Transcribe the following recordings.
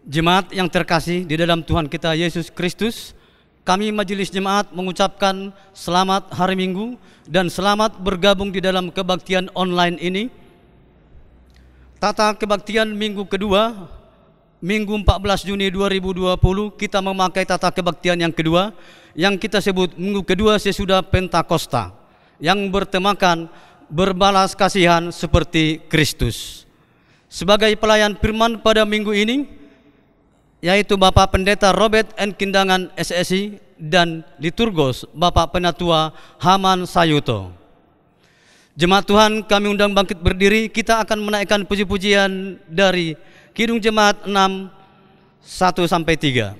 Jemaat yang terkasih di dalam Tuhan kita Yesus Kristus, kami Majelis Jemaat mengucapkan selamat hari Minggu dan selamat bergabung di dalam kebaktian online ini. Tata kebaktian minggu kedua, Minggu 14 Juni 2020, kita memakai tata kebaktian yang kedua, yang kita sebut minggu kedua sesudah Pentakosta, yang bertemakan berbalas kasihan seperti Kristus. Sebagai pelayan firman pada minggu ini, yaitu Bapak Pendeta Robert N. Kindangan SSI dan Liturgos Bapak Penatua Haman Sayuto. Jemaat Tuhan, kami undang bangkit berdiri. Kita akan menaikkan puji-pujian dari Kidung Jemaat 6 1-3.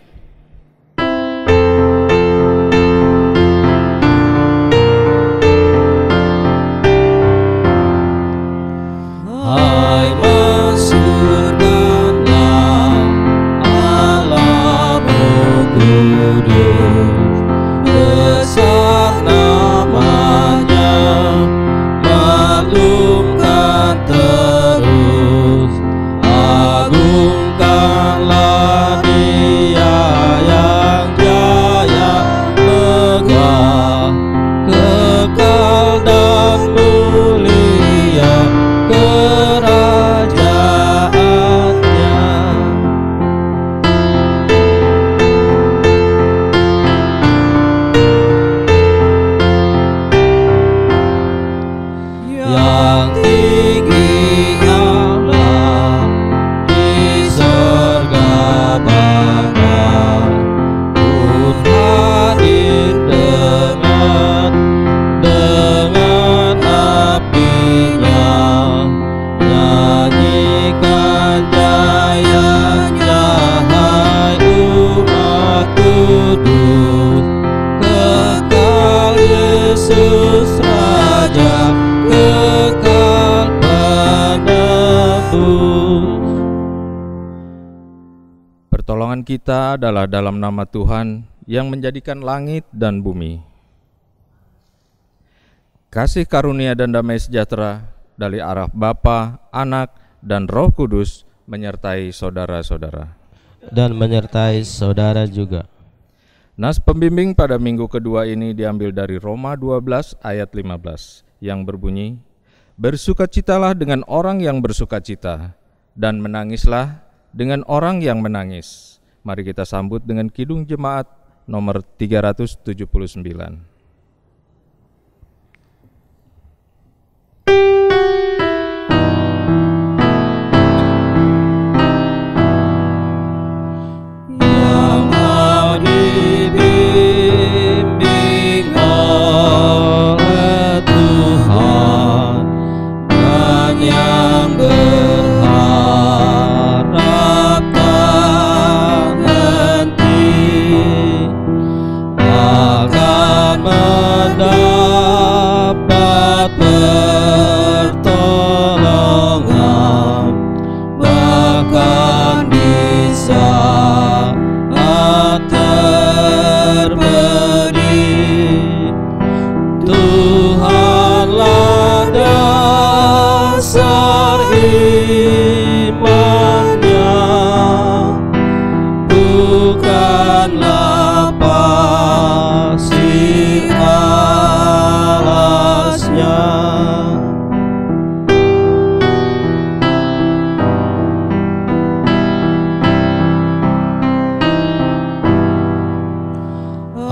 Hai masurkanlah Allahmu kudus, besar namanya, maklumkan terus, agungkanlah Dia yang jaya megah, kekal dan mulia kerajaannya. Yang tinggi Allah di sorga Bapa, Pun hadir dengan apinya, nyanyikan jayanya hai umat kudus, kekal Yesus Raja, kekal penebus. Pertolongan kita adalah dalam nama Tuhan yang menjadikan langit dan bumi. Kasih karunia dan damai sejahtera dari arah Bapa, Anak, dan Roh Kudus menyertai saudara-saudara. Dan menyertai saudara juga. Nas pembimbing pada minggu kedua ini diambil dari Roma 12 ayat 15 yang berbunyi, bersukacitalah dengan orang yang bersukacita, dan menangislah dengan orang yang menangis. Mari kita sambut dengan Kidung Jemaat nomor 379. Dibimbing oleh Tuhan dan yang berharap tak henti akan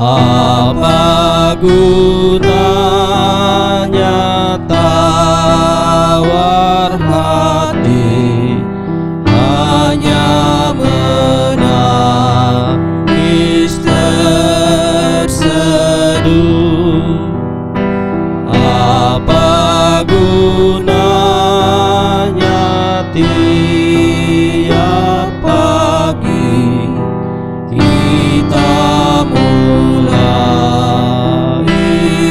Apa gunanya tawar hati, hanya menangis terseduh. Apa gunanya tiap pagi kita mulai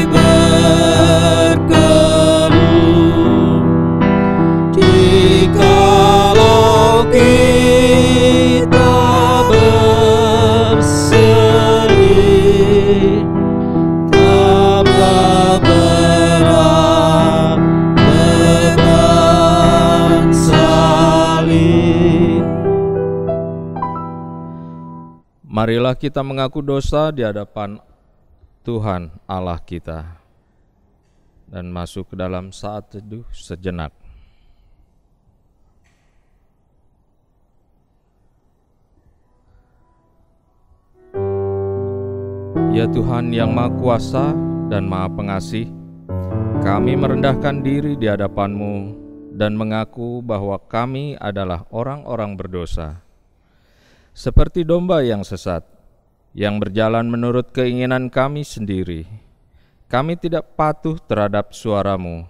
berkeluh, jikalau kita bersedih, tambah berat beban salib. Marilah kita mengaku dosa di hadapan Tuhan Allah kita dan masuk ke dalam saat teduh sejenak. Ya Tuhan yang Maha Kuasa dan Maha Pengasih, kami merendahkan diri di hadapan-Mu dan mengaku bahwa kami adalah orang-orang berdosa. Seperti domba yang sesat, yang berjalan menurut keinginan kami sendiri. Kami tidak patuh terhadap suara-Mu.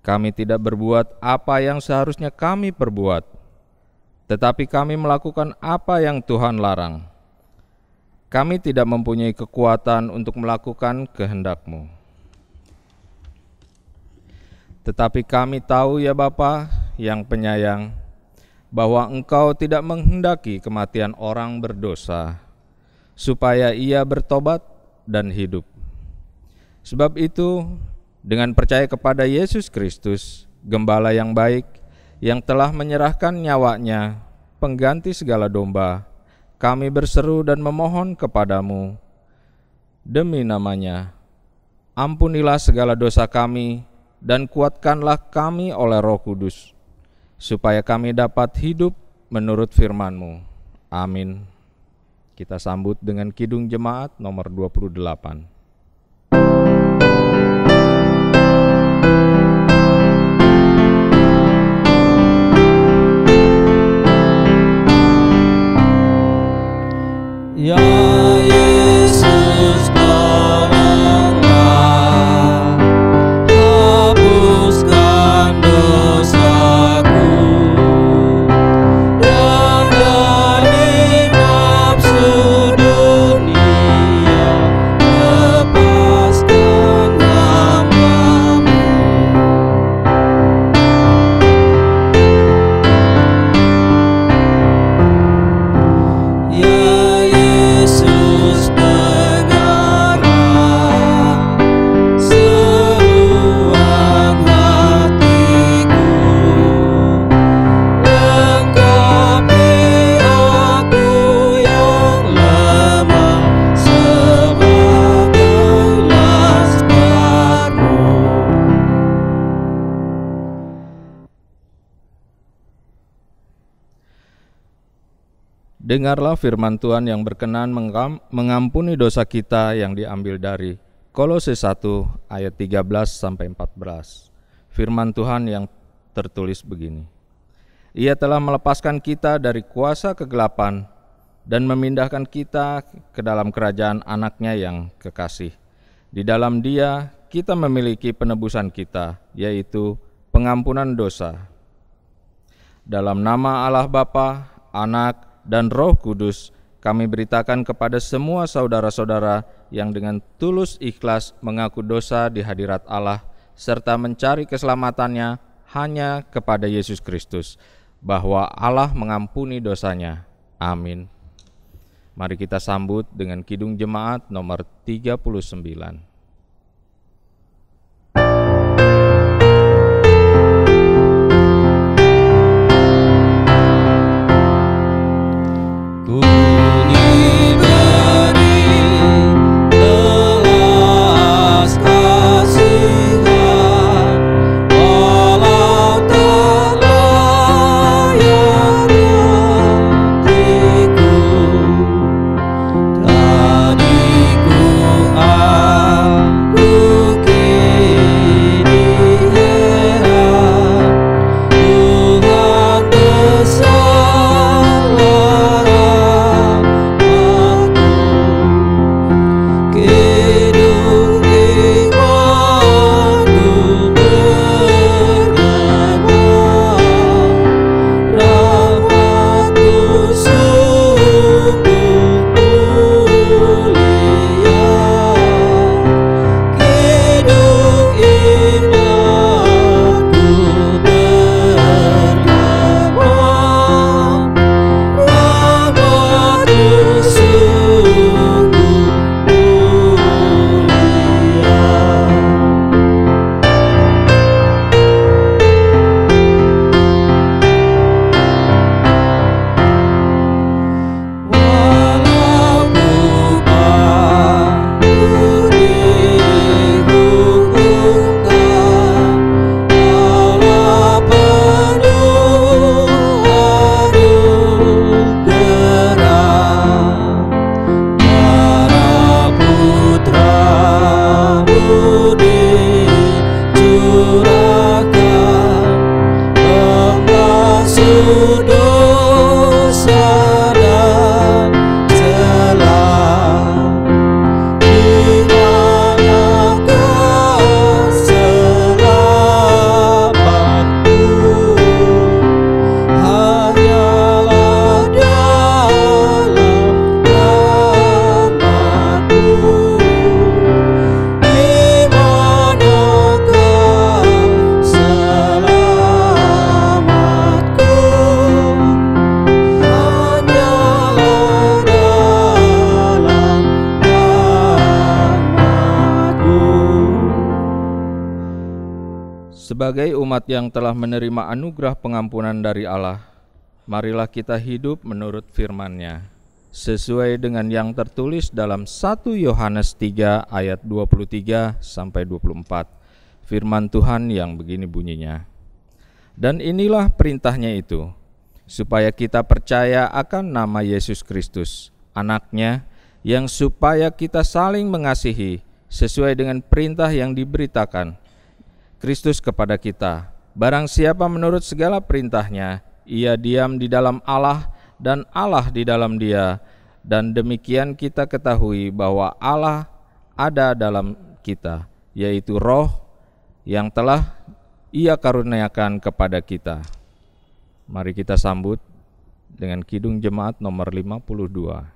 Kami tidak berbuat apa yang seharusnya kami perbuat, tetapi kami melakukan apa yang Tuhan larang. Kami tidak mempunyai kekuatan untuk melakukan kehendak-Mu. Tetapi kami tahu ya Bapa yang penyayang, bahwa Engkau tidak menghendaki kematian orang berdosa, supaya ia bertobat dan hidup. Sebab itu, dengan percaya kepada Yesus Kristus, Gembala yang baik, yang telah menyerahkan nyawanya, pengganti segala domba, kami berseru dan memohon kepadamu, demi namanya, ampunilah segala dosa kami, dan kuatkanlah kami oleh Roh Kudus, supaya kami dapat hidup menurut firman-Mu. Amin. Kita sambut dengan Kidung Jemaat nomor 28. Ya Yesus, tolonglah, hapuskan dosaku, yang dari nafsu dunia, lepaskan hamba-Mu. Ya Yesus, dengarlah seruan hatiku, lengkapi aku yang lemah sebagai lascar-Mu. Dengarlah firman Tuhan yang berkenan mengampuni dosa kita yang diambil dari Kolose 1 ayat 13-14. Firman Tuhan yang tertulis begini. Ia telah melepaskan kita dari kuasa kegelapan dan memindahkan kita ke dalam kerajaan anaknya yang kekasih. Di dalam Dia kita memiliki penebusan kita, yaitu pengampunan dosa. Dalam nama Allah Bapa, Anak, dan Roh Kudus, kami beritakan kepada semua saudara-saudara yang dengan tulus ikhlas mengaku dosa di hadirat Allah, serta mencari keselamatannya hanya kepada Yesus Kristus, bahwa Allah mengampuni dosanya. Amin. Mari kita sambut dengan Kidung Jemaat nomor 39. Ku diberi belas kasihan, walau tak layak hatiku, tadiku Sebagai umat yang telah menerima anugerah pengampunan dari Allah, marilah kita hidup menurut firman-Nya, sesuai dengan yang tertulis dalam 1 Yohanes 3 ayat 23 sampai 24. Firman Tuhan yang begini bunyinya. Dan inilah perintahnya itu, supaya kita percaya akan nama Yesus Kristus, Anak-Nya, yang supaya kita saling mengasihi sesuai dengan perintah yang diberitakan Kristus kepada kita. Barang siapa menurut segala perintahnya, ia diam di dalam Allah dan Allah di dalam dia, dan demikian kita ketahui bahwa Allah ada dalam kita, yaitu Roh yang telah Ia karuniakan kepada kita. Mari kita sambut dengan Kidung Jemaat nomor 52.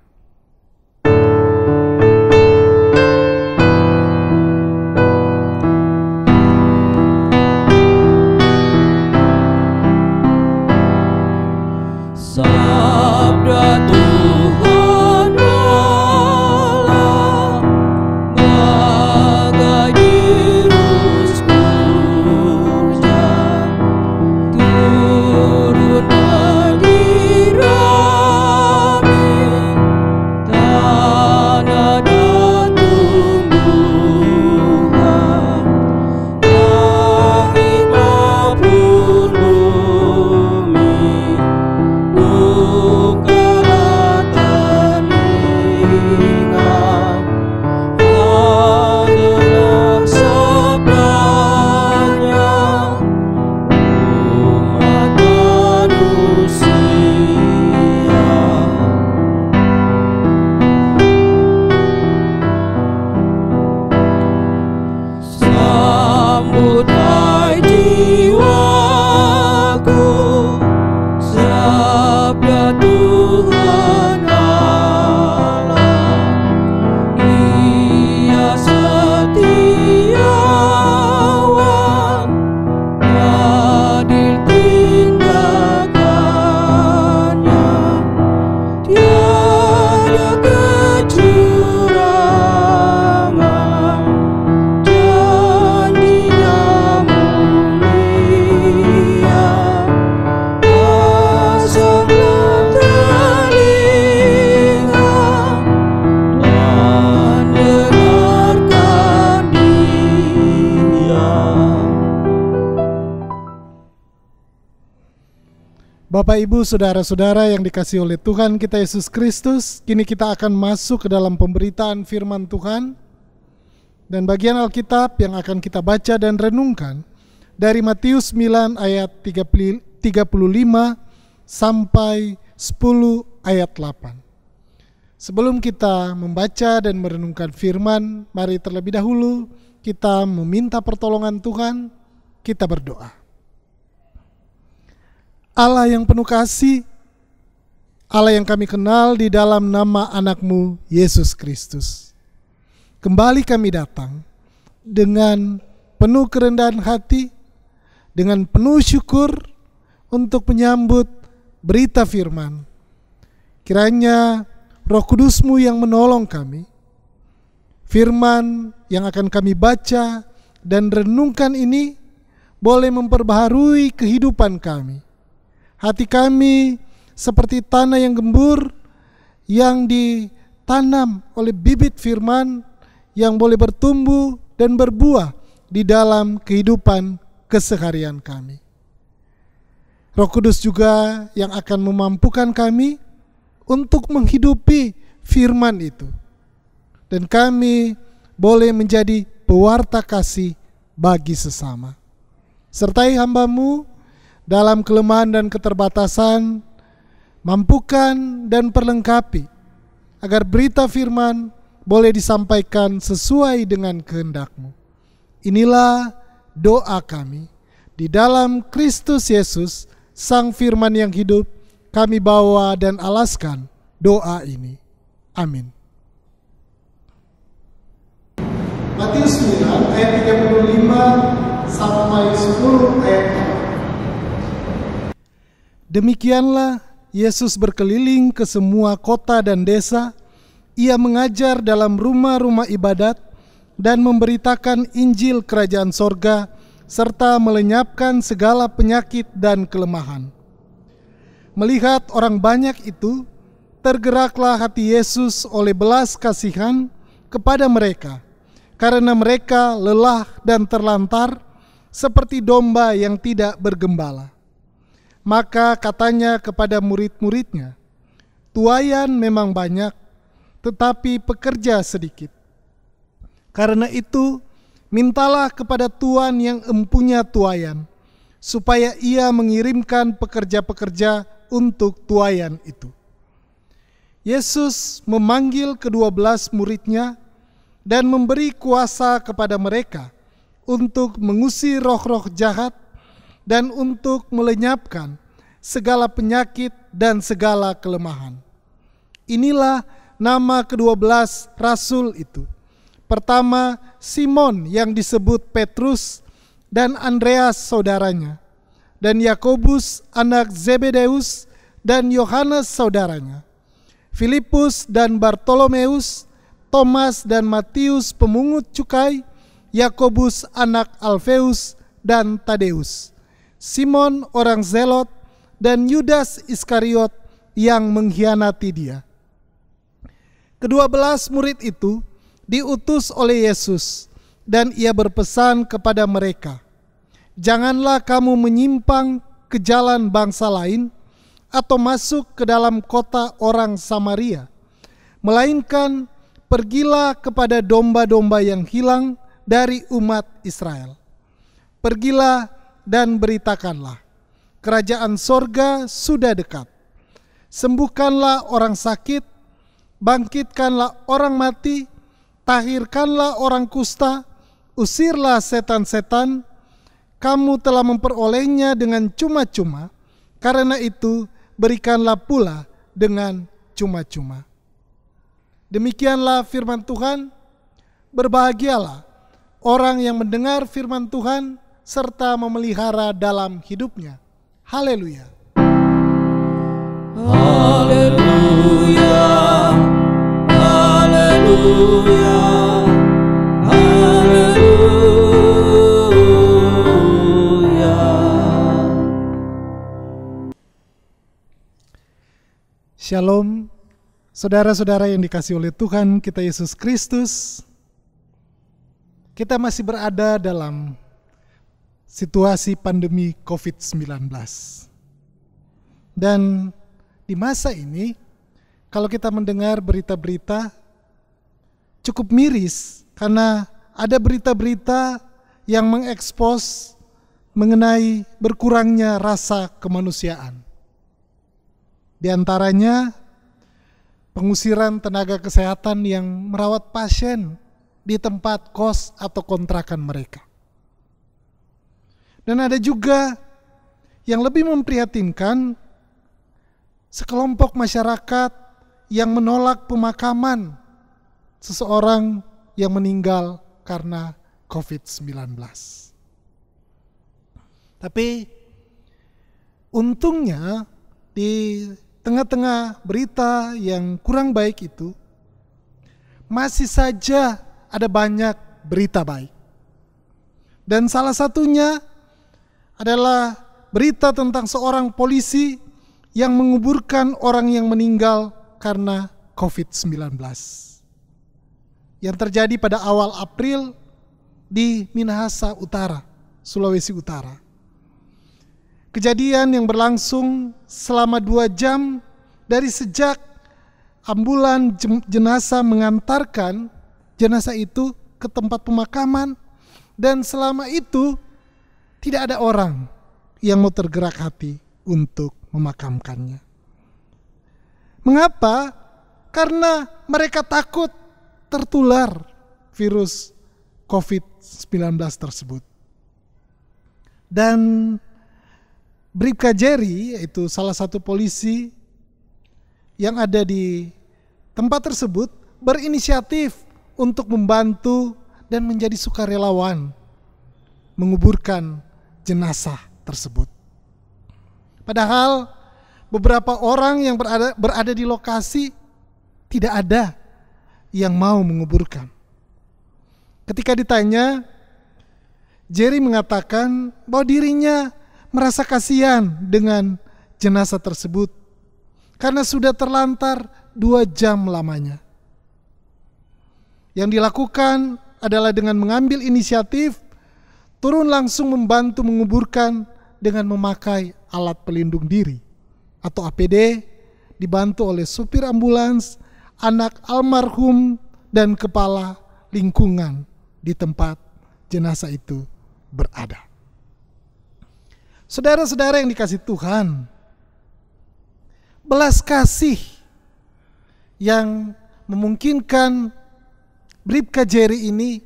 Sabda Tuhan Allah bagai dirus hujan turun bagi rami tanah dan tumbuhan, langit maupun bumi. Bukalah telinga, dengar sabdanya, umat manusia. Sambut hai jiwaku, sabda Tuhan Allah. Ia setiawan, adil tindakannya, tiada kecurangan, janjinya mulia. Pasanglah telinga dan dengarkan Dia. Bapak, Ibu, saudara-saudara yang dikasihi oleh Tuhan kita Yesus Kristus, kini kita akan masuk ke dalam pemberitaan firman Tuhan. Dan bagian Alkitab yang akan kita baca dan renungkan dari Matius 9 ayat 35 sampai 10 ayat 8. Sebelum kita membaca dan merenungkan firman, mari terlebih dahulu kita meminta pertolongan Tuhan, kita berdoa. Allah yang penuh kasih, Allah yang kami kenal di dalam nama anak-Mu Yesus Kristus. Kembali kami datang dengan penuh kerendahan hati, dengan penuh syukur untuk menyambut berita firman. Kiranya Roh Kudus-Mu yang menolong kami. Firman yang akan kami baca dan renungkan ini boleh memperbaharui kehidupan kami. Hati kami seperti tanah yang gembur yang ditanam oleh bibit firman yang boleh bertumbuh dan berbuah di dalam kehidupan keseharian kami. Roh Kudus juga yang akan memampukan kami untuk menghidupi firman itu. Dan kami boleh menjadi pewarta kasih bagi sesama. Sertai hamba-Mu dalam kelemahan dan keterbatasan, mampukan dan perlengkapi, agar berita firman boleh disampaikan sesuai dengan kehendak-Mu. Inilah doa kami. Di dalam Kristus Yesus, Sang Firman yang hidup, kami bawa dan alaskan doa ini. Amin. Matius 9 ayat 35 sampai 10 ayat 4. Demikianlah Yesus berkeliling ke semua kota dan desa. Ia mengajar dalam rumah-rumah ibadat dan memberitakan Injil Kerajaan Sorga serta melenyapkan segala penyakit dan kelemahan. Melihat orang banyak itu, tergeraklah hati Yesus oleh belas kasihan kepada mereka, karena mereka lelah dan terlantar seperti domba yang tidak bergembala. Maka katanya kepada murid-muridnya, "Tuaian memang banyak, tetapi pekerja sedikit. Karena itu, mintalah kepada Tuhan yang empunya tuaian, supaya ia mengirimkan pekerja-pekerja untuk tuaian itu." Yesus memanggil ke-12 muridnya dan memberi kuasa kepada mereka untuk mengusir roh-roh jahat dan untuk melenyapkan segala penyakit dan segala kelemahan. Inilah nama ke-12 rasul itu. Pertama, Simon yang disebut Petrus dan Andreas saudaranya, dan Yakobus anak Zebedeus dan Yohanes saudaranya, Filipus dan Bartolomeus, Thomas dan Matius pemungut cukai, Yakobus anak Alfeus dan Tadeus, Simon orang Zelot, dan Yudas Iskariot yang mengkhianati dia. Ke-12 murid itu diutus oleh Yesus, dan ia berpesan kepada mereka, "Janganlah kamu menyimpang ke jalan bangsa lain atau masuk ke dalam kota orang Samaria, melainkan pergilah kepada domba-domba yang hilang dari umat Israel. Pergilah dan beritakanlah, kerajaan sorga sudah dekat. Sembuhkanlah orang sakit, bangkitkanlah orang mati, tahirkanlah orang kusta, usirlah setan-setan. Kamu telah memperolehnya dengan cuma-cuma, karena itu berikanlah pula dengan cuma-cuma." Demikianlah firman Tuhan. Berbahagialah orang yang mendengar firman Tuhan serta memelihara dalam hidupnya. Haleluya. Haleluya, haleluya, haleluya. Shalom, saudara-saudara yang dikasihi oleh Tuhan kita Yesus Kristus. Kita masih berada dalam situasi pandemi COVID-19. Dan di masa ini, kalau kita mendengar berita-berita, cukup miris karena ada berita-berita yang mengekspos mengenai berkurangnya rasa kemanusiaan. Di antaranya, pengusiran tenaga kesehatan yang merawat pasien di tempat kos atau kontrakan mereka. Dan ada juga yang lebih memprihatinkan, sekelompok masyarakat yang menolak pemakaman seseorang yang meninggal karena COVID-19. Tapi untungnya di tengah-tengah berita yang kurang baik itu, masih saja ada banyak berita baik. Dan salah satunya adalah berita tentang seorang polisi yang menguburkan orang yang meninggal karena COVID-19. Yang terjadi pada awal April di Minahasa Utara, Sulawesi Utara. Kejadian yang berlangsung selama 2 jam dari sejak ambulan jenazah mengantarkan jenazah itu ke tempat pemakaman, dan selama itu tidak ada orang yang mau tergerak hati untuk memakamkannya. Mengapa? Karena mereka takut tertular virus COVID-19 tersebut. Dan Bribka Jerry, yaitu salah satu polisi yang ada di tempat tersebut, berinisiatif untuk membantu dan menjadi sukarelawan menguburkan jenazah tersebut. Padahal beberapa orang yang berada di lokasi tidak ada yang mau menguburkan. Ketika ditanya, Jerry mengatakan bahwa dirinya merasa kasihan dengan jenazah tersebut karena sudah terlantar 2 jam lamanya. Yang dilakukan adalah dengan mengambil inisiatif turun langsung membantu menguburkan dengan memakai alat pelindung diri atau APD, dibantu oleh supir ambulans, anak almarhum, dan kepala lingkungan di tempat jenazah itu berada. Saudara-saudara yang dikasihi Tuhan, belas kasih yang memungkinkan Bribka Jerry ini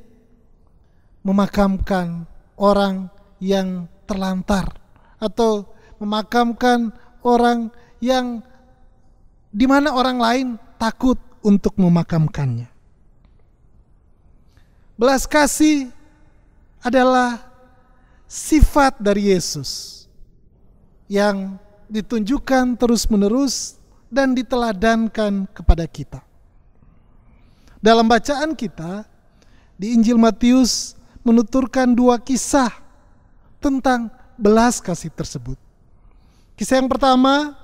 memakamkan orang yang terlantar atau memakamkan orang yang di mana orang lain takut untuk memakamkannya. Belas kasih adalah sifat dari Yesus yang ditunjukkan terus-menerus dan diteladankan kepada kita. Dalam bacaan kita di Injil Matius menuturkan 2 kisah tentang belas kasih tersebut. Kisah yang pertama,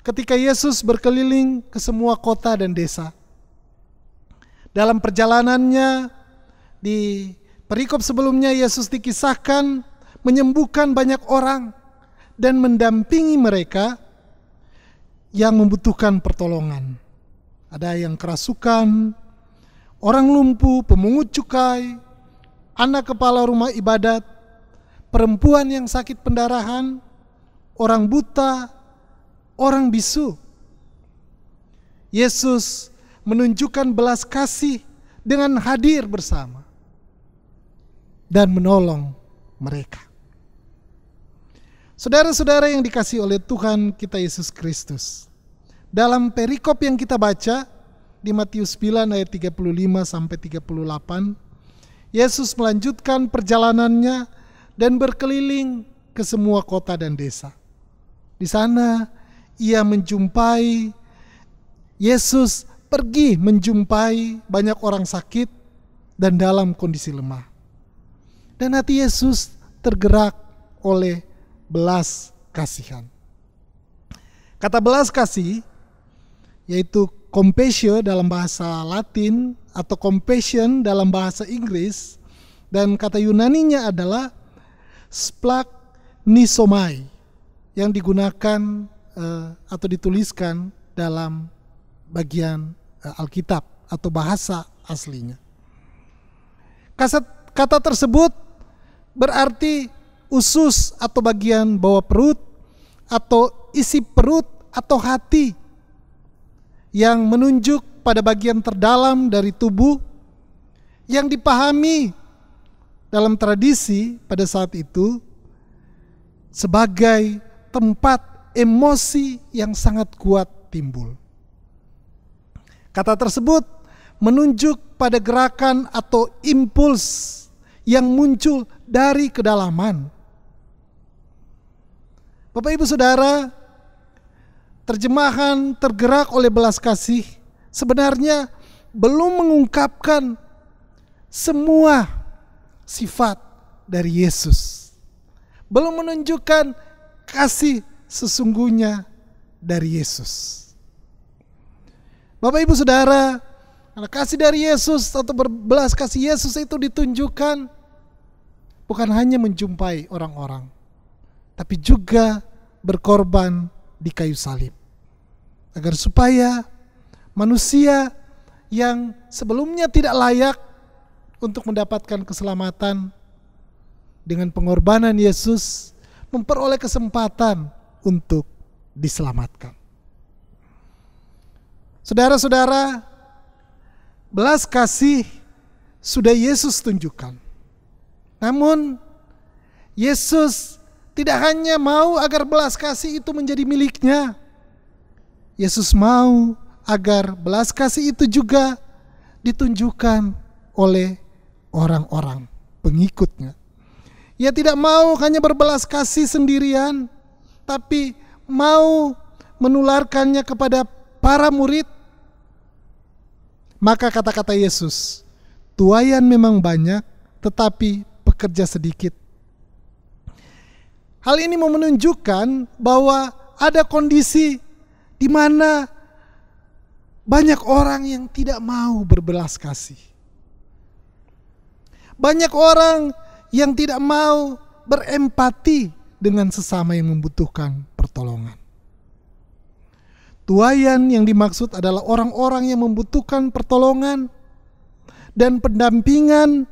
ketika Yesus berkeliling ke semua kota dan desa. Dalam perjalanannya di perikop sebelumnya, Yesus dikisahkan menyembuhkan banyak orang dan mendampingi mereka yang membutuhkan pertolongan. Ada yang kerasukan, orang lumpuh, pemungut cukai, anak kepala rumah ibadat, perempuan yang sakit pendarahan, orang buta, orang bisu. Yesus menunjukkan belas kasih dengan hadir bersama dan menolong mereka. Saudara-saudara yang dikasihi oleh Tuhan kita Yesus Kristus, dalam perikop yang kita baca di Matius 9 ayat 35 sampai 38, Yesus melanjutkan perjalanannya dan berkeliling ke semua kota dan desa. Di sana ia menjumpai, Yesus pergi menjumpai banyak orang sakit dan dalam kondisi lemah. Dan hati Yesus tergerak oleh belas kasihan. Kata belas kasih yaitu compassion dalam bahasa Latin atau compassion dalam bahasa Inggris, dan kata Yunaninya adalah splagnisomai yang digunakan atau dituliskan dalam bagian Alkitab atau bahasa aslinya. Kata tersebut berarti usus atau bagian bawah perut atau isi perut atau hati, yang menunjuk pada bagian terdalam dari tubuh yang dipahami dalam tradisi pada saat itu sebagai tempat emosi yang sangat kuat timbul. Kata tersebut menunjuk pada gerakan atau impuls yang muncul dari kedalaman. Bapak Ibu Saudara, terjemahan tergerak oleh belas kasih sebenarnya belum mengungkapkan semua sifat dari Yesus. Belum menunjukkan kasih sesungguhnya dari Yesus. Bapak Ibu Saudara, kasih dari Yesus atau berbelas kasih Yesus itu ditunjukkan bukan hanya menjumpai orang-orang, tapi juga berkorban di kayu salib, agar supaya manusia yang sebelumnya tidak layak untuk mendapatkan keselamatan, dengan pengorbanan Yesus memperoleh kesempatan untuk diselamatkan. Saudara-saudara, belas kasih sudah Yesus tunjukkan. Namun Yesus tidak hanya mau agar belas kasih itu menjadi miliknya. Yesus mau agar belas kasih itu juga ditunjukkan oleh orang-orang pengikutnya. Ia tidak mau hanya berbelas kasih sendirian, tapi mau menularkannya kepada para murid. Maka kata-kata Yesus, tuaian memang banyak, tetapi bekerja sedikit. Hal ini mau menunjukkan bahwa ada kondisi di mana banyak orang yang tidak mau berbelas kasih. Banyak orang yang tidak mau berempati dengan sesama yang membutuhkan pertolongan. Tuayan yang dimaksud adalah orang-orang yang membutuhkan pertolongan dan pendampingan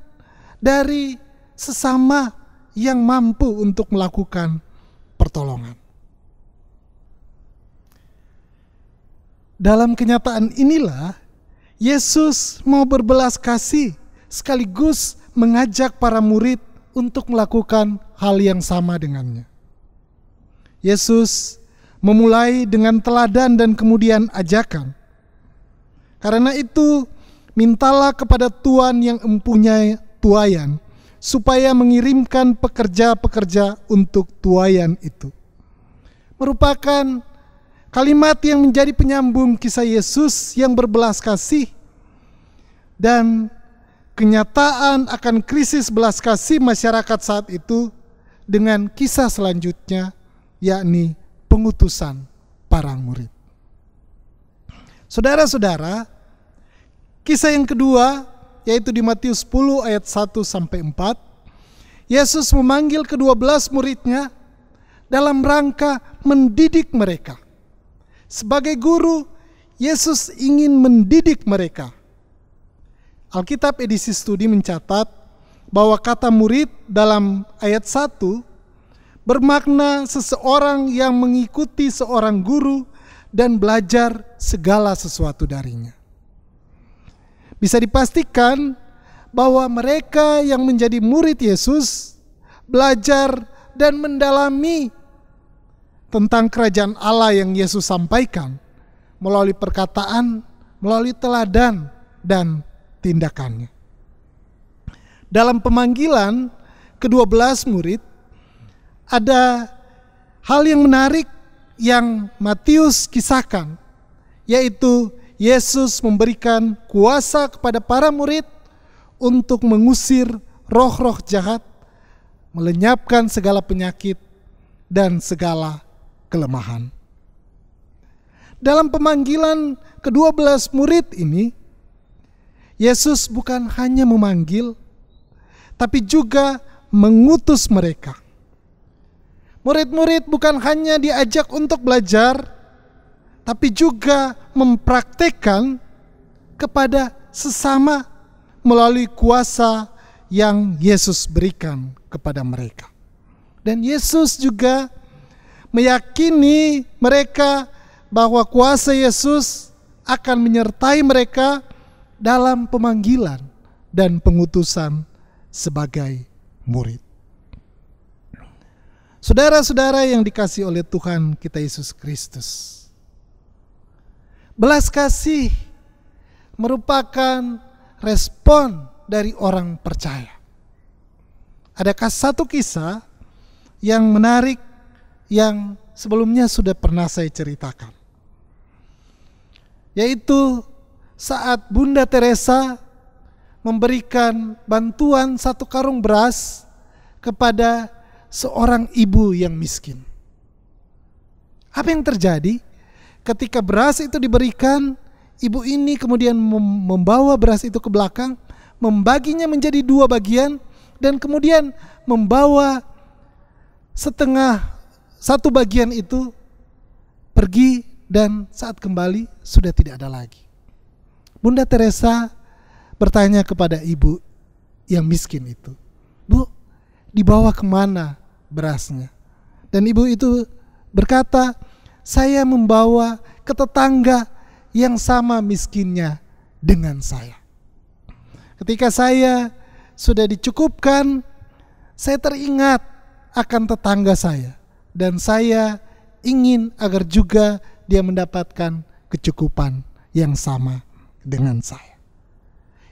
dari sesama yang mampu untuk melakukan pertolongan. Dalam kenyataan inilah Yesus mau berbelas kasih sekaligus mengajak para murid untuk melakukan hal yang sama dengannya. Yesus memulai dengan teladan dan kemudian ajakan. Karena itu, mintalah kepada Tuhan yang mempunyai tuayan supaya mengirimkan pekerja-pekerja untuk tuayan itu. Merupakan kalimat yang menjadi penyambung kisah Yesus yang berbelas kasih dan kenyataan akan krisis belas kasih masyarakat saat itu dengan kisah selanjutnya, yakni pengutusan para murid. Saudara-saudara, kisah yang kedua yaitu di Matius 10 ayat 1-4, Yesus memanggil ke-12 muridnya dalam rangka mendidik mereka. Sebagai guru, Yesus ingin mendidik mereka. Alkitab edisi studi mencatat bahwa kata murid dalam ayat 1 bermakna seseorang yang mengikuti seorang guru dan belajar segala sesuatu darinya. Bisa dipastikan bahwa mereka yang menjadi murid Yesus belajar dan mendalami tentang kerajaan Allah yang Yesus sampaikan melalui perkataan, melalui teladan dan tindakannya. Dalam pemanggilan ke-12 murid, ada hal yang menarik yang Matius kisahkan, yaitu Yesus memberikan kuasa kepada para murid untuk mengusir roh-roh jahat, melenyapkan segala penyakit dan segala kelemahan. Dalam pemanggilan ke-12 murid ini, Yesus bukan hanya memanggil, tapi juga mengutus mereka. Murid-murid bukan hanya diajak untuk belajar, tapi juga mempraktekkan kepada sesama melalui kuasa yang Yesus berikan kepada mereka. Dan Yesus juga meyakini mereka bahwa kuasa Yesus akan menyertai mereka dalam pemanggilan dan pengutusan sebagai murid. Saudara-saudara yang dikasihi oleh Tuhan kita Yesus Kristus, belas kasih merupakan respon dari orang percaya. Adakah satu kisah yang menarik yang sebelumnya sudah pernah saya ceritakan, yaitu saat Bunda Teresa memberikan bantuan 1 karung beras kepada seorang ibu yang miskin. Apa yang terjadi? Ketika beras itu diberikan, ibu ini kemudian membawa beras itu ke belakang, membaginya menjadi 2 bagian, dan kemudian membawa satu bagian itu pergi, dan saat kembali sudah tidak ada lagi. Bunda Teresa bertanya kepada ibu yang miskin itu, "Bu, dibawa kemana berasnya?" Dan ibu itu berkata, "Saya membawa ke tetangga yang sama miskinnya dengan saya. Ketika saya sudah dicukupkan, saya teringat akan tetangga saya, dan saya ingin agar juga dia mendapatkan kecukupan yang sama dengan saya."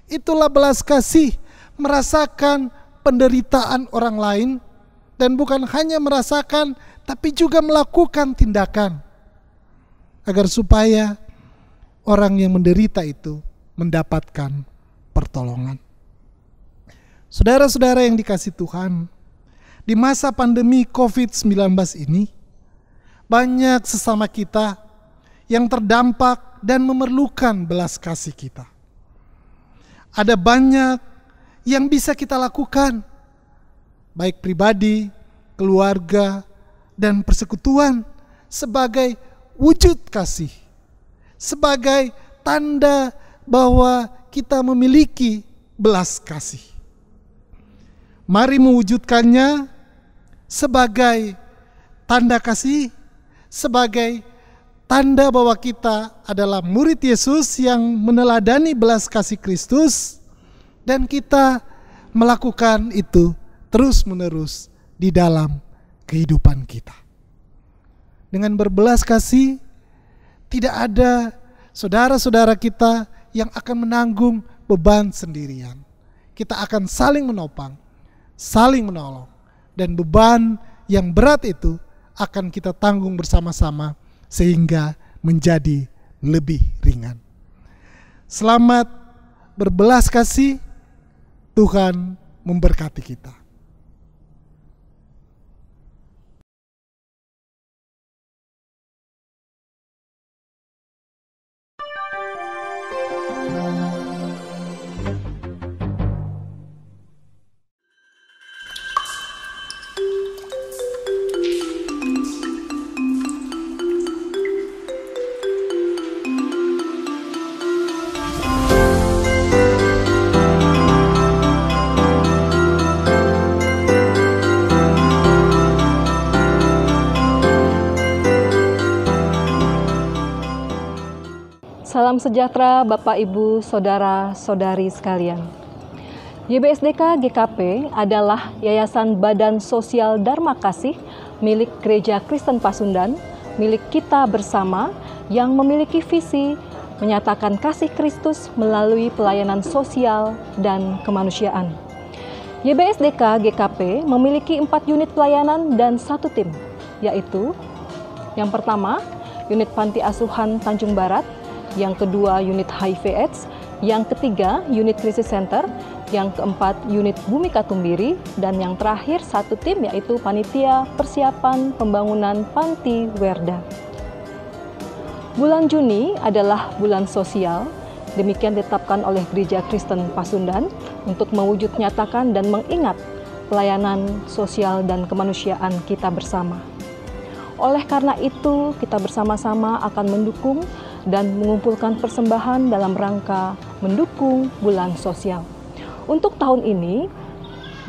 Itulah belas kasih, merasakan penderitaan orang lain, dan bukan hanya merasakan, tapi juga melakukan tindakan agar supaya orang yang menderita itu mendapatkan pertolongan. Saudara-saudara yang dikasihi Tuhan, di masa pandemi COVID-19 ini, banyak sesama kita yang terdampak dan memerlukan belas kasih kita. Ada banyak yang bisa kita lakukan, baik pribadi, keluarga, dan persekutuan, sebagai wujud kasih, sebagai tanda bahwa kita memiliki belas kasih. Mari mewujudkannya sebagai tanda kasih, sebagai tanda bahwa kita adalah murid Yesus yang meneladani belas kasih Kristus, dan kita melakukan itu terus-menerus di dalam kehidupan kita. Dengan berbelas kasih, tidak ada saudara-saudara kita yang akan menanggung beban sendirian. Kita akan saling menopang, saling menolong, dan beban yang berat itu akan kita tanggung bersama-sama sehingga menjadi lebih ringan. Selamat berbelas kasih. Tuhan memberkati kita. Salam sejahtera Bapak Ibu Saudara-saudari sekalian. YBSDK GKP adalah Yayasan Badan Sosial Dharma Kasih milik Gereja Kristen Pasundan, milik kita bersama yang memiliki visi menyatakan kasih Kristus melalui pelayanan sosial dan kemanusiaan. YBSDK GKP memiliki 4 unit pelayanan dan 1 tim, yaitu yang pertama, unit Panti Asuhan Tanjung Barat, yang kedua unit HIV/AIDS, yang ketiga unit Krisis Center, yang keempat unit Bumi Katumbiri, dan yang terakhir 1 tim yaitu Panitia Persiapan Pembangunan Panti Werda. Bulan Juni adalah bulan sosial, demikian ditetapkan oleh Gereja Kristen Pasundan untuk mewujud nyatakan dan mengingat pelayanan sosial dan kemanusiaan kita bersama. Oleh karena itu, kita bersama-sama akan mendukung dan mengumpulkan persembahan dalam rangka mendukung bulan sosial. Untuk tahun ini,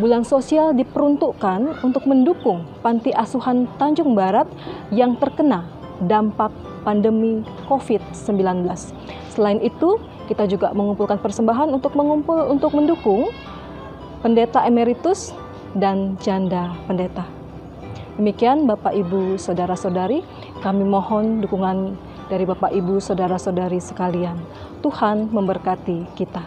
bulan sosial diperuntukkan untuk mendukung Panti Asuhan Tanjung Barat yang terkena dampak pandemi COVID-19. Selain itu, kita juga mengumpulkan persembahan untuk mendukung pendeta emeritus dan janda pendeta. Demikian Bapak Ibu Saudara-saudari, kami mohon dukungan dari Bapak Ibu Saudara-saudari sekalian. Tuhan memberkati kita.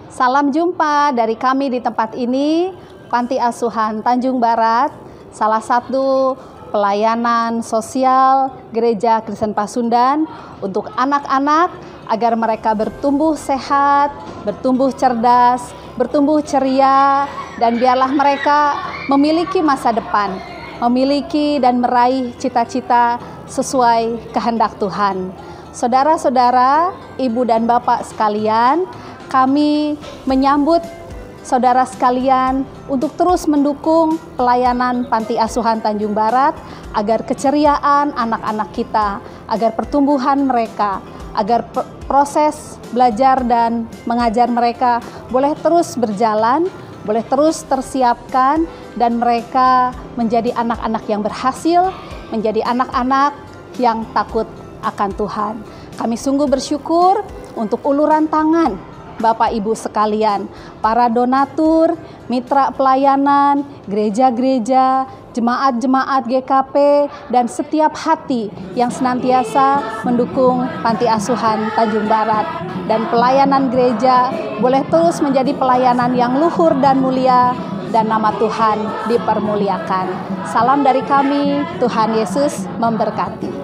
Salam jumpa dari kami di tempat ini, Panti Asuhan Tanjung Barat, salah satu pelayanan sosial Gereja Kristen Pasundan untuk anak-anak agar mereka bertumbuh sehat, bertumbuh cerdas, bertumbuh ceria, dan biarlah mereka memiliki masa depan, memiliki dan meraih cita-cita sesuai kehendak Tuhan. Saudara-saudara, ibu dan bapak sekalian, kami menyambut saudara sekalian untuk terus mendukung pelayanan Panti Asuhan Tanjung Barat agar keceriaan anak-anak kita, agar pertumbuhan mereka, agar proses belajar dan mengajar mereka boleh terus berjalan, boleh terus tersiapkan, dan mereka menjadi anak-anak yang berhasil, menjadi anak-anak yang takut akan Tuhan. Kami sungguh bersyukur untuk uluran tangan Bapak Ibu sekalian, para donatur, mitra pelayanan, gereja-gereja, jemaat-jemaat GKP, dan setiap hati yang senantiasa mendukung Panti Asuhan Tanjung Barat. Dan pelayanan gereja boleh terus menjadi pelayanan yang luhur dan mulia dan nama Tuhan dipermuliakan. Salam dari kami, Tuhan Yesus memberkati.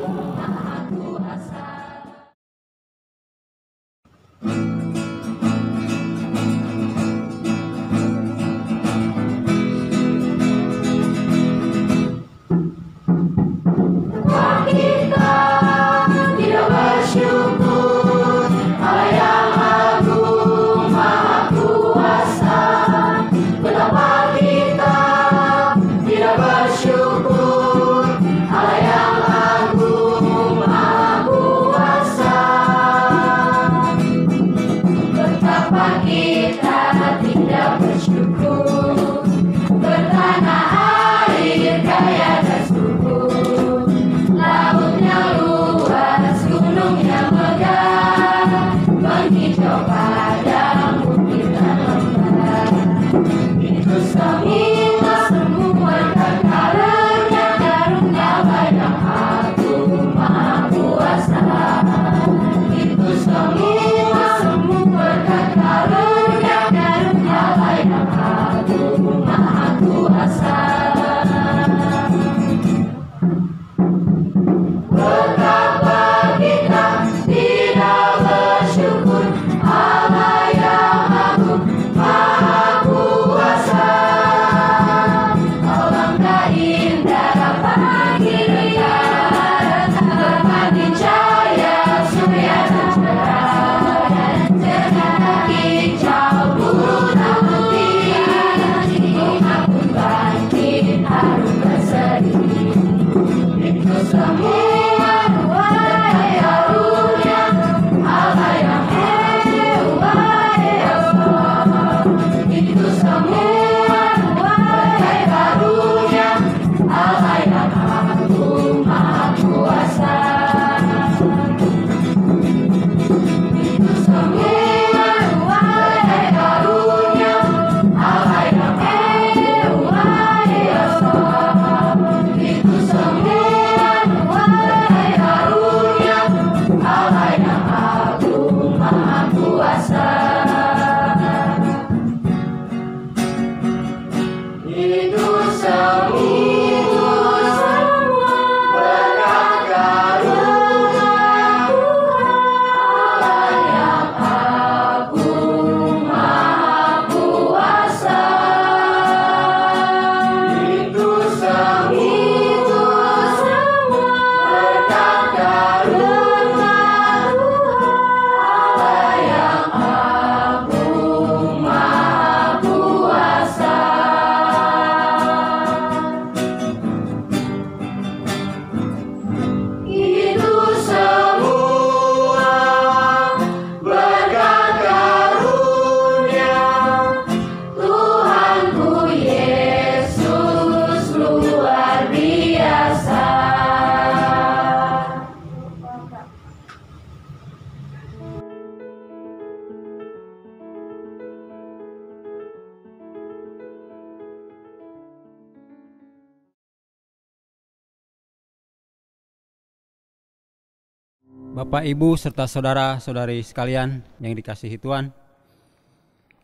Bapak, Ibu, serta saudara-saudari sekalian yang dikasihi Tuhan,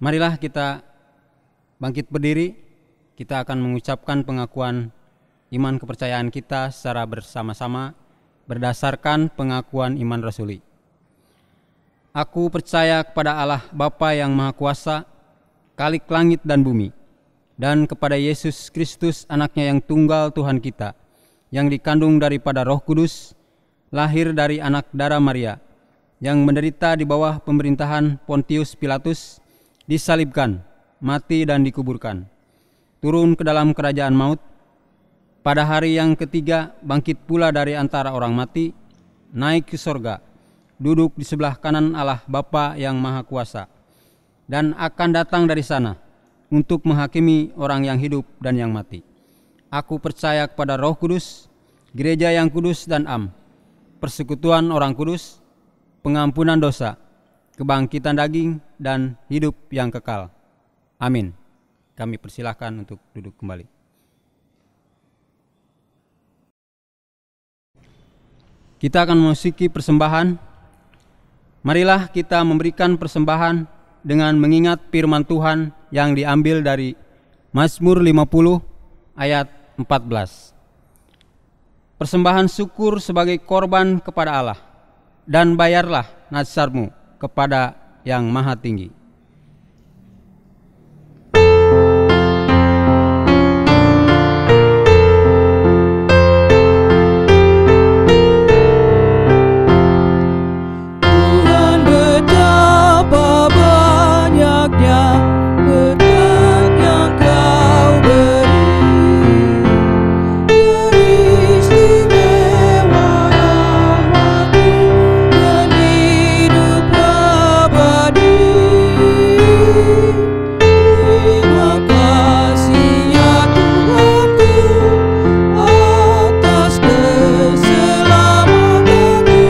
marilah kita bangkit berdiri. Kita akan mengucapkan pengakuan iman kepercayaan kita secara bersama-sama berdasarkan pengakuan iman rasuli. Aku percaya kepada Allah Bapa yang Maha Kuasa, Khalik langit dan bumi, dan kepada Yesus Kristus, anaknya yang tunggal Tuhan kita, yang dikandung daripada Roh Kudus, lahir dari anak darah Maria, yang menderita di bawah pemerintahan Pontius Pilatus, disalibkan, mati dan dikuburkan, turun ke dalam kerajaan maut, pada hari yang ketiga bangkit pula dari antara orang mati, naik ke sorga, duduk di sebelah kanan Allah Bapa yang Maha Kuasa, dan akan datang dari sana untuk menghakimi orang yang hidup dan yang mati. Aku percaya kepada Roh Kudus, gereja yang kudus dan am, persekutuan orang kudus, pengampunan dosa, kebangkitan daging, dan hidup yang kekal. Amin. Kami persilahkan untuk duduk kembali. Kita akan memasuki persembahan. Marilah kita memberikan persembahan dengan mengingat firman Tuhan yang diambil dari Mazmur 50 ayat 14. Persembahan syukur sebagai korban kepada Allah, dan bayarlah nazarmu kepada Yang Maha Tinggi. Tuhan betapa banyaknya berkat yang Kau beri, teristimewa rahmat-Mu dan hidup abadi. Terima kasih ya Tuhanku atas keselamatan-Mu.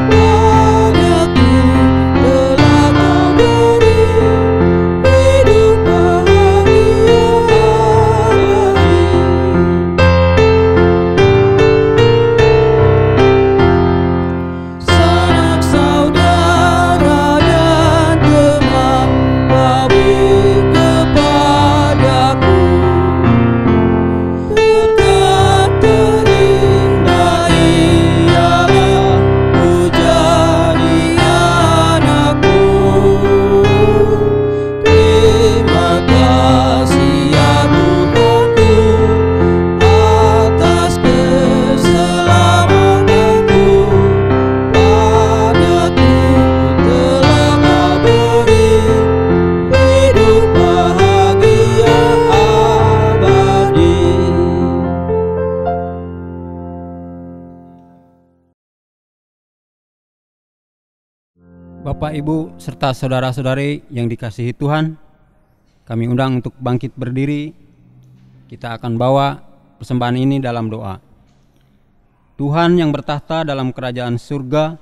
Padaku telah Kau beri hidup bahagia abadi. Sanak saudara dan teman, beri kepadaku berkat terindah ialah ku jadi anakmu. Terima kasih ya Tuhanku atas keselamatanmu. Padaku telah Kau beri hidup bahagia abadi. Bapak, Ibu, serta saudara-saudari yang dikasihi Tuhan, kami undang untuk bangkit berdiri. Kita akan bawa persembahan ini dalam doa. Tuhan yang bertahta dalam kerajaan surga,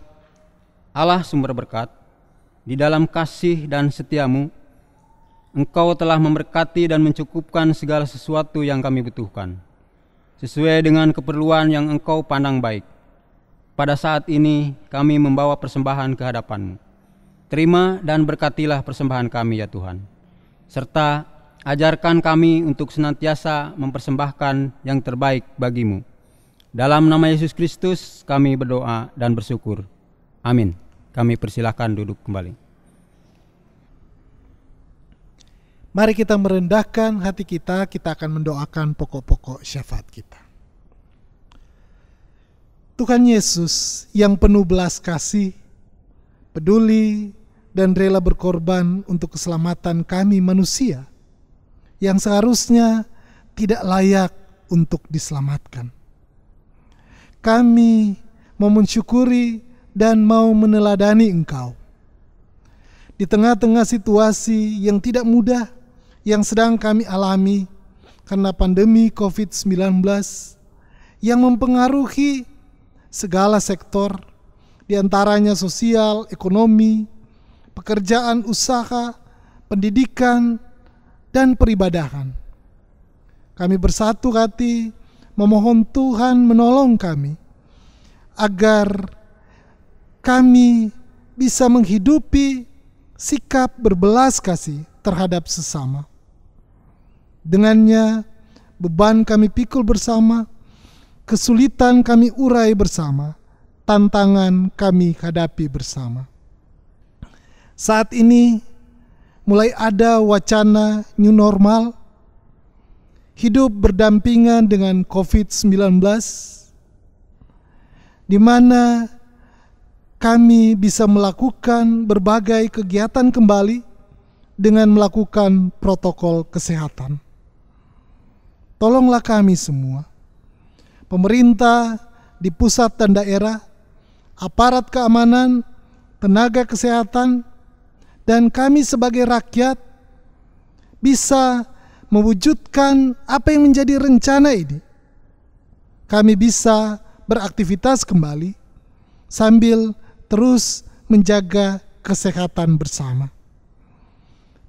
Allah sumber berkat, di dalam kasih dan setia-Mu, Engkau telah memberkati dan mencukupkan segala sesuatu yang kami butuhkan, sesuai dengan keperluan yang Engkau pandang baik. Pada saat ini kami membawa persembahan ke hadapan-Mu. Terima dan berkatilah persembahan kami ya Tuhan, serta ajarkan kami untuk senantiasa mempersembahkan yang terbaik bagi-Mu. Dalam nama Yesus Kristus kami berdoa dan bersyukur. Amin. Kami persilahkan duduk kembali. Mari kita merendahkan hati kita akan mendoakan pokok-pokok syafaat kita. Tuhan Yesus yang penuh belas kasih, peduli, dan rela berkorban untuk keselamatan kami manusia yang seharusnya tidak layak untuk diselamatkan. Kami mau mensyukuri dan mau meneladani Engkau. Di tengah-tengah situasi yang tidak mudah yang sedang kami alami karena pandemi COVID-19 yang mempengaruhi segala sektor, di antaranya sosial, ekonomi, pekerjaan, usaha, pendidikan, dan peribadahan. Kami bersatu hati memohon Tuhan menolong kami agar kami bisa menghidupi sikap berbelas kasih terhadap sesama. Dengannya beban kami pikul bersama, kesulitan kami urai bersama, tantangan kami hadapi bersama. Saat ini mulai ada wacana new normal, hidup berdampingan dengan COVID-19, di mana kami bisa melakukan berbagai kegiatan kembali dengan melakukan protokol kesehatan. Tolonglah kami semua, pemerintah di pusat dan daerah, aparat keamanan, tenaga kesehatan, dan kami sebagai rakyat bisa mewujudkan apa yang menjadi rencana ini. Kami bisa beraktivitas kembali sambil terus menjaga kesehatan bersama.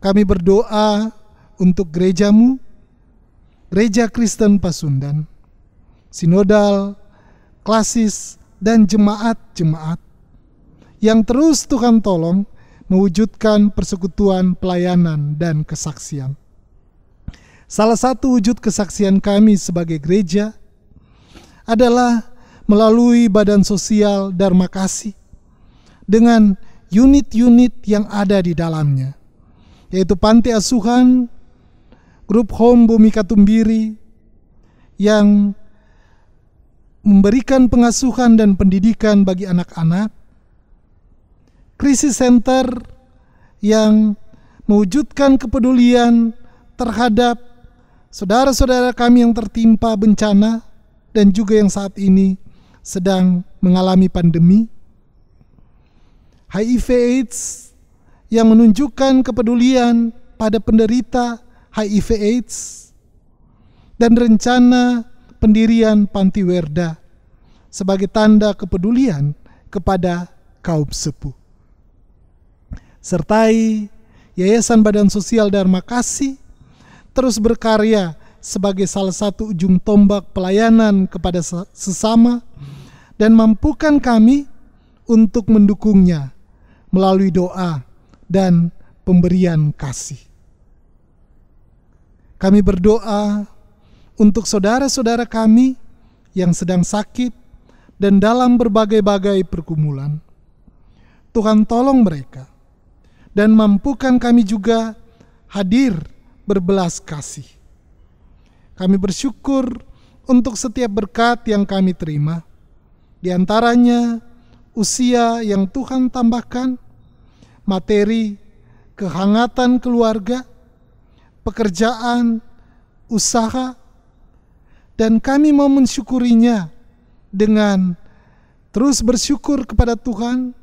Kami berdoa untuk gereja-Mu, Gereja Kristen Pasundan, sinodal, klasis, dan jemaat-jemaat yang terus Tuhan tolong mewujudkan persekutuan pelayanan dan kesaksian. Salah satu wujud kesaksian kami sebagai gereja adalah melalui badan sosial Dharma Kasih dengan unit-unit yang ada di dalamnya, yaitu panti asuhan, grup home Bumi Katumbiri yang memberikan pengasuhan dan pendidikan bagi anak-anak, krisis center yang mewujudkan kepedulian terhadap saudara-saudara kami yang tertimpa bencana dan juga yang saat ini sedang mengalami pandemi, HIV/AIDS yang menunjukkan kepedulian pada penderita HIV/AIDS, dan rencana pendirian Panti Werda sebagai tanda kepedulian kepada kaum sepuh. Sertai Yayasan Badan Sosial Dharma Kasih terus berkarya sebagai salah satu ujung tombak pelayanan kepada sesama dan mampukan kami untuk mendukungnya melalui doa dan pemberian kasih. Kami berdoa untuk saudara-saudara kami yang sedang sakit dan dalam berbagai-bagai pergumulan. Tuhan tolong mereka dan mampukan kami juga hadir berbelas kasih. Kami bersyukur untuk setiap berkat yang kami terima, di antaranya usia yang Tuhan tambahkan, materi, kehangatan keluarga, pekerjaan, usaha, dan kami mau mensyukurinya dengan terus bersyukur kepada Tuhan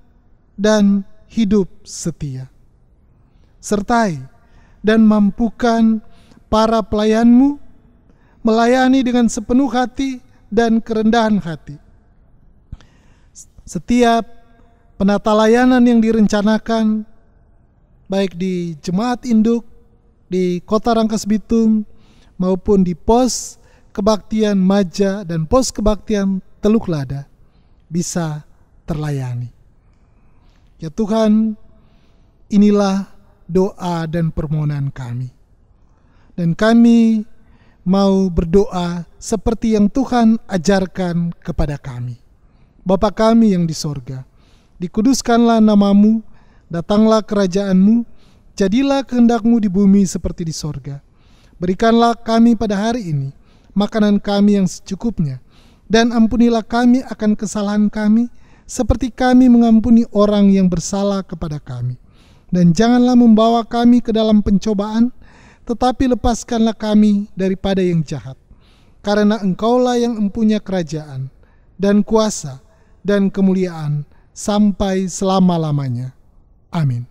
dan hidup setia. Sertai dan mampukan para pelayanmu melayani dengan sepenuh hati dan kerendahan hati. Setiap penata layanan yang direncanakan, baik di Jemaat Induk, di Kota Rangkas Bitung, maupun di pos kebaktian Maja dan pos kebaktian Teluk Lada, bisa terlayani. Ya Tuhan, inilah doa dan permohonan kami. Dan kami mau berdoa seperti yang Tuhan ajarkan kepada kami. Bapa kami yang di sorga, dikuduskanlah namamu, datanglah kerajaanmu, jadilah kehendak-Mu di bumi seperti di sorga. Berikanlah kami pada hari ini makanan kami yang secukupnya, dan ampunilah kami akan kesalahan kami, seperti kami mengampuni orang yang bersalah kepada kami. Dan janganlah membawa kami ke dalam pencobaan, tetapi lepaskanlah kami daripada yang jahat. Karena Engkaulah yang empunya kerajaan, dan kuasa, dan kemuliaan, sampai selama-lamanya. Amin.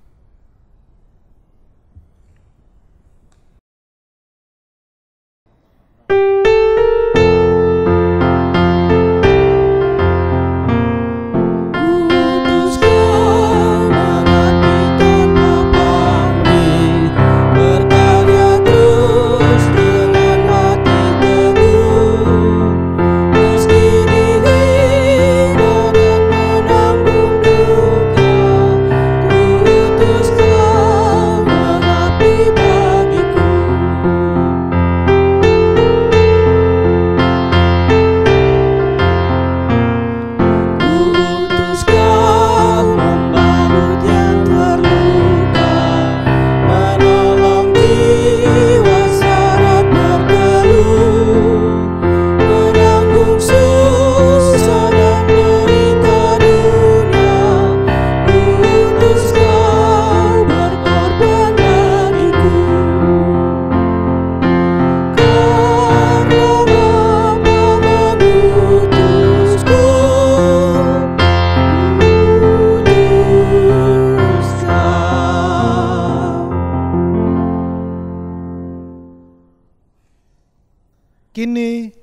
Kini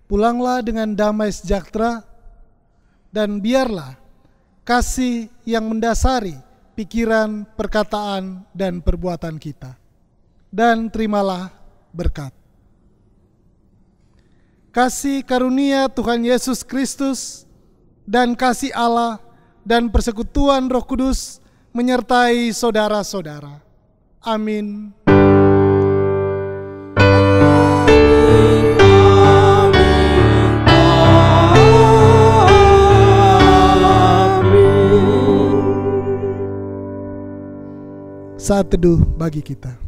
pulanglah dengan damai sejahtera, dan biarlah kasih yang mendasari pikiran, perkataan, dan perbuatan kita. Dan terimalah berkat. Kasih karunia Tuhan Yesus Kristus dan kasih Allah dan persekutuan Roh Kudus menyertai saudara-saudara. Amin. saat teduh bagi kita.